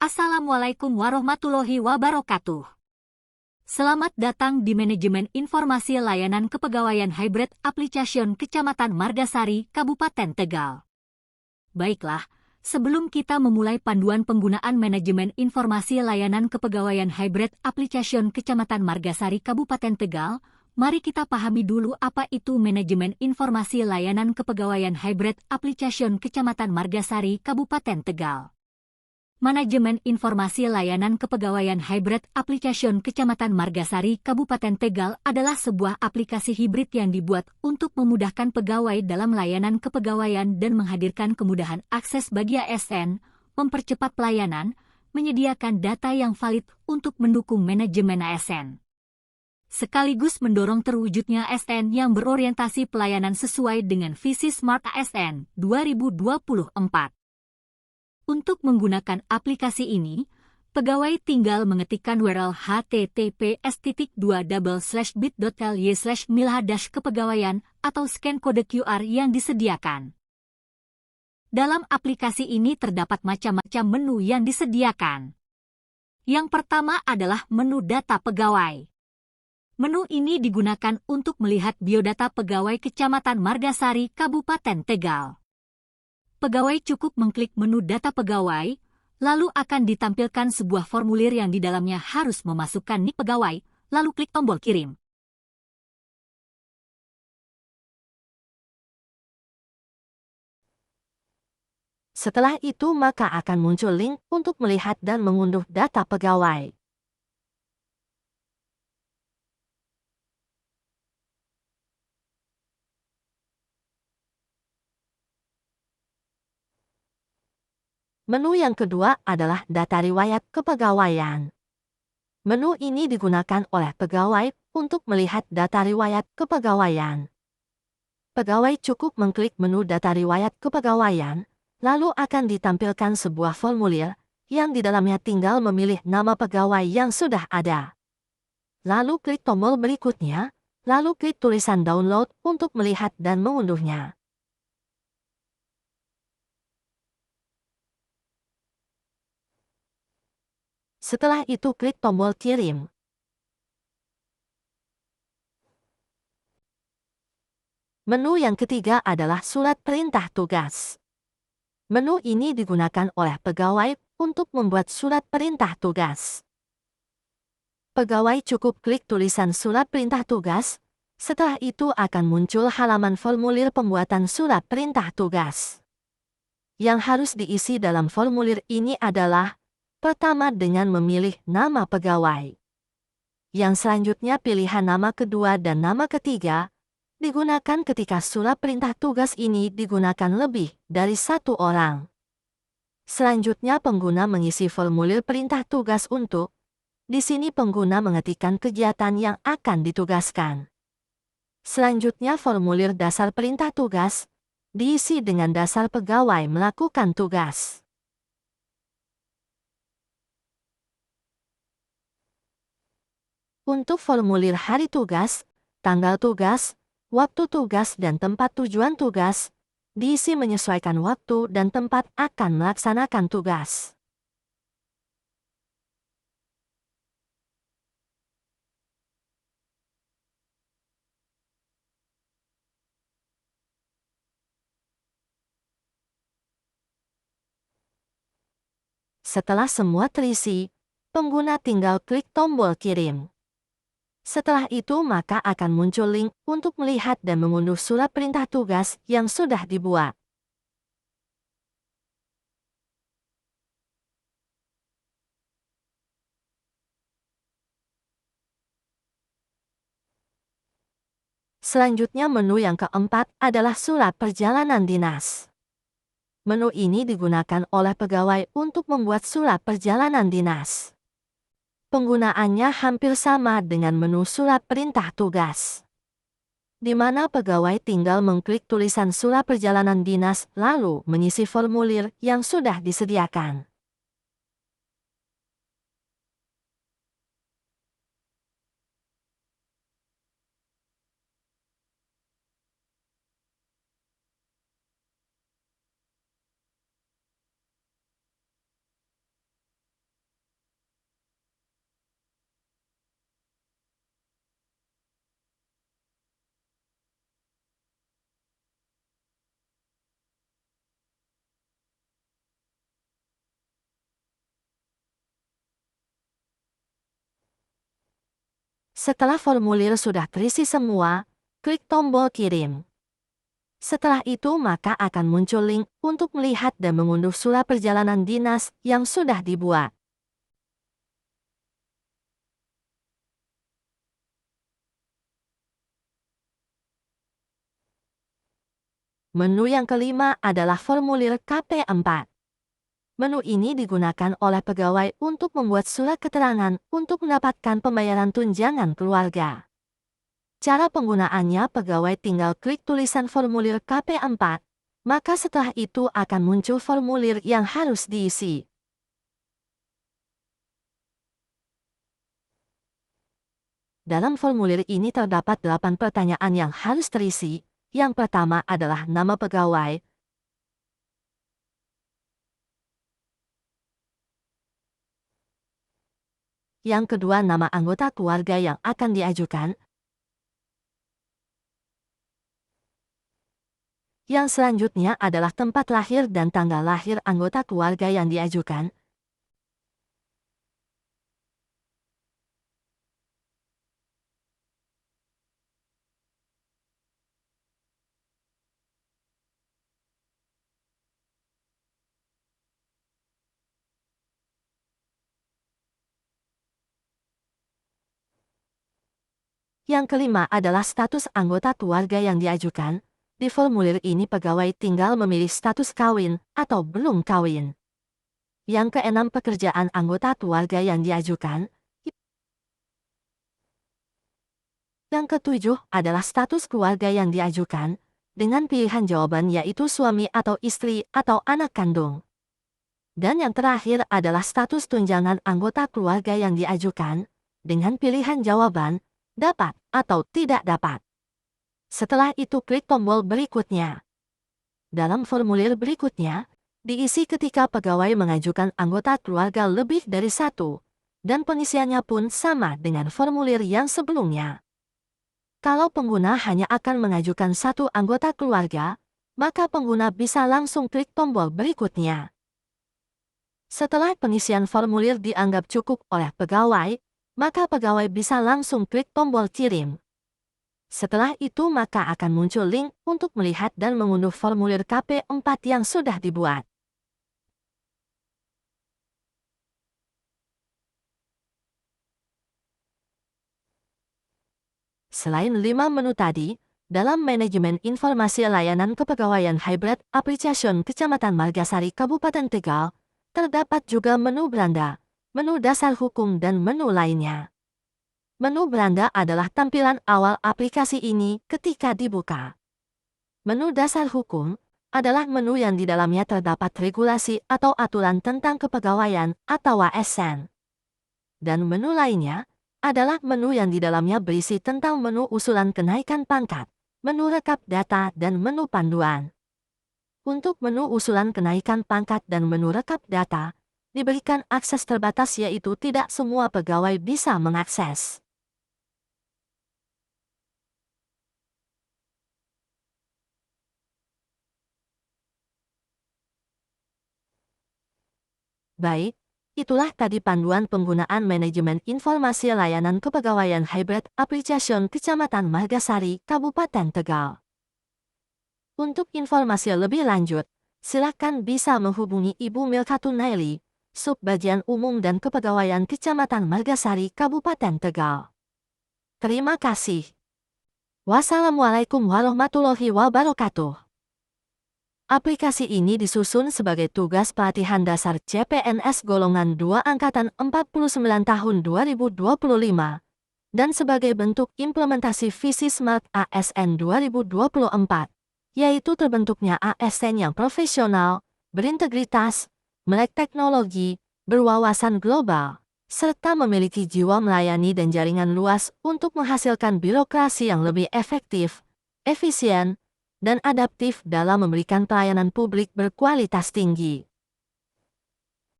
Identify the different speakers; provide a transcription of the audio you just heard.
Speaker 1: Assalamualaikum warahmatullahi wabarakatuh. Selamat datang di Manajemen Informasi Layanan Kepegawaian Hybrid Application Kecamatan Margasari, Kabupaten Tegal. Baiklah, sebelum kita memulai panduan penggunaan Manajemen Informasi Layanan Kepegawaian Hybrid Application Kecamatan Margasari, Kabupaten Tegal, mari kita pahami dulu apa itu Manajemen Informasi Layanan Kepegawaian Hybrid Application Kecamatan Margasari, Kabupaten Tegal. Manajemen Informasi Layanan Kepegawaian Hybrid Application Kecamatan Margasari, Kabupaten Tegal adalah sebuah aplikasi hibrid yang dibuat untuk memudahkan pegawai dalam layanan kepegawaian dan menghadirkan kemudahan akses bagi ASN, mempercepat pelayanan, menyediakan data yang valid untuk mendukung manajemen ASN, sekaligus mendorong terwujudnya ASN yang berorientasi pelayanan sesuai dengan visi Smart ASN 2024. Untuk menggunakan aplikasi ini, pegawai tinggal mengetikkan URL https://bit.ly/milha-kepegawaian atau scan kode QR yang disediakan. Dalam aplikasi ini terdapat macam-macam menu yang disediakan. Yang pertama adalah menu data pegawai. Menu ini digunakan untuk melihat biodata pegawai Kecamatan Margasari, Kabupaten Tegal. Pegawai cukup mengklik menu data pegawai, lalu akan ditampilkan sebuah formulir yang di dalamnya harus memasukkan nik pegawai, lalu klik tombol kirim.
Speaker 2: Setelah itu maka akan muncul link untuk melihat dan mengunduh data pegawai. Menu yang kedua adalah data riwayat kepegawaian. Menu ini digunakan oleh pegawai untuk melihat data riwayat kepegawaian. Pegawai cukup mengklik menu data riwayat kepegawaian, lalu akan ditampilkan sebuah formulir yang di dalamnya tinggal memilih nama pegawai yang sudah ada. Lalu klik tombol berikutnya, lalu klik tulisan download untuk melihat dan mengunduhnya. Setelah itu klik tombol kirim. Menu yang ketiga adalah surat perintah tugas. Menu ini digunakan oleh pegawai untuk membuat surat perintah tugas. Pegawai cukup klik tulisan surat perintah tugas, setelah itu akan muncul halaman formulir pembuatan surat perintah tugas. Yang harus diisi dalam formulir ini adalah pertama dengan memilih nama pegawai. Yang selanjutnya pilihan nama kedua dan nama ketiga digunakan ketika surat perintah tugas ini digunakan lebih dari satu orang. Selanjutnya pengguna mengisi formulir perintah tugas untuk, di sini pengguna mengetikkan kegiatan yang akan ditugaskan. Selanjutnya formulir dasar perintah tugas diisi dengan dasar pegawai melakukan tugas. Untuk formulir hari tugas, tanggal tugas, waktu tugas dan tempat tujuan tugas, diisi menyesuaikan waktu dan tempat akan melaksanakan tugas. Setelah semua terisi, pengguna tinggal klik tombol kirim. Setelah itu maka akan muncul link untuk melihat dan mengunduh surat perintah tugas yang sudah dibuat. Selanjutnya menu yang keempat adalah surat perjalanan dinas. Menu ini digunakan oleh pegawai untuk membuat surat perjalanan dinas. Penggunaannya hampir sama dengan menu surat perintah tugas, di mana pegawai tinggal mengklik tulisan surat perjalanan dinas lalu mengisi formulir yang sudah disediakan. Setelah formulir sudah terisi semua, klik tombol kirim. Setelah itu maka akan muncul link untuk melihat dan mengunduh surat perjalanan dinas yang sudah dibuat. Menu yang kelima adalah formulir KP4. Menu ini digunakan oleh pegawai untuk membuat surat keterangan untuk mendapatkan pembayaran tunjangan keluarga. Cara penggunaannya, pegawai tinggal klik tulisan formulir KP4, maka setelah itu akan muncul formulir yang harus diisi. Dalam formulir ini terdapat 8 pertanyaan yang harus terisi. Yang pertama adalah nama pegawai, yang kedua nama anggota keluarga yang akan diajukan, yang selanjutnya adalah tempat lahir dan tanggal lahir anggota keluarga yang diajukan, yang kelima adalah status anggota keluarga yang diajukan. Di formulir ini pegawai tinggal memilih status kawin atau belum kawin. Yang keenam, pekerjaan anggota keluarga yang diajukan. Yang ketujuh adalah status keluarga yang diajukan, dengan pilihan jawaban yaitu suami atau istri atau anak kandung. Dan yang terakhir adalah status tunjangan anggota keluarga yang diajukan, dengan pilihan jawaban dapat atau tidak dapat. Setelah itu klik tombol berikutnya. Dalam formulir berikutnya, diisi ketika pegawai mengajukan anggota keluarga lebih dari satu, dan pengisiannya pun sama dengan formulir yang sebelumnya. Kalau pengguna hanya akan mengajukan satu anggota keluarga, maka pengguna bisa langsung klik tombol berikutnya. Setelah pengisian formulir dianggap cukup oleh pegawai, maka pegawai bisa langsung klik tombol kirim. Setelah itu maka akan muncul link untuk melihat dan mengunduh formulir KP4 yang sudah dibuat. Selain 5 menu tadi, dalam manajemen informasi layanan kepegawaian hybrid application Kecamatan Margasari Kabupaten Tegal, terdapat juga menu beranda, menu dasar hukum dan menu lainnya. Menu beranda adalah tampilan awal aplikasi ini ketika dibuka. Menu dasar hukum adalah menu yang di dalamnya terdapat regulasi atau aturan tentang kepegawaian atau ASN. Dan menu lainnya adalah menu yang di dalamnya berisi tentang menu usulan kenaikan pangkat, menu rekap data dan menu panduan. Untuk menu usulan kenaikan pangkat dan menu rekap data, diberikan akses terbatas yaitu tidak semua pegawai bisa mengakses. Baik, itulah tadi panduan penggunaan manajemen informasi layanan kepegawaian hybrid application Kecamatan Margasari, Kabupaten Tegal. Untuk informasi lebih lanjut, silakan bisa menghubungi Ibu Milkatun Naili, Subbagian Umum dan Kepegawaian Kecamatan Margasari, Kabupaten Tegal. Terima kasih. Wassalamualaikum warahmatullahi wabarakatuh. Aplikasi ini disusun sebagai tugas pelatihan dasar CPNS Golongan 2 Angkatan 49 tahun 2025 dan sebagai bentuk implementasi visi Smart ASN 2024, yaitu terbentuknya ASN yang profesional, berintegritas, melek teknologi, berwawasan global, serta memiliki jiwa melayani dan jaringan luas untuk menghasilkan birokrasi yang lebih efektif, efisien, dan adaptif dalam memberikan pelayanan publik berkualitas tinggi.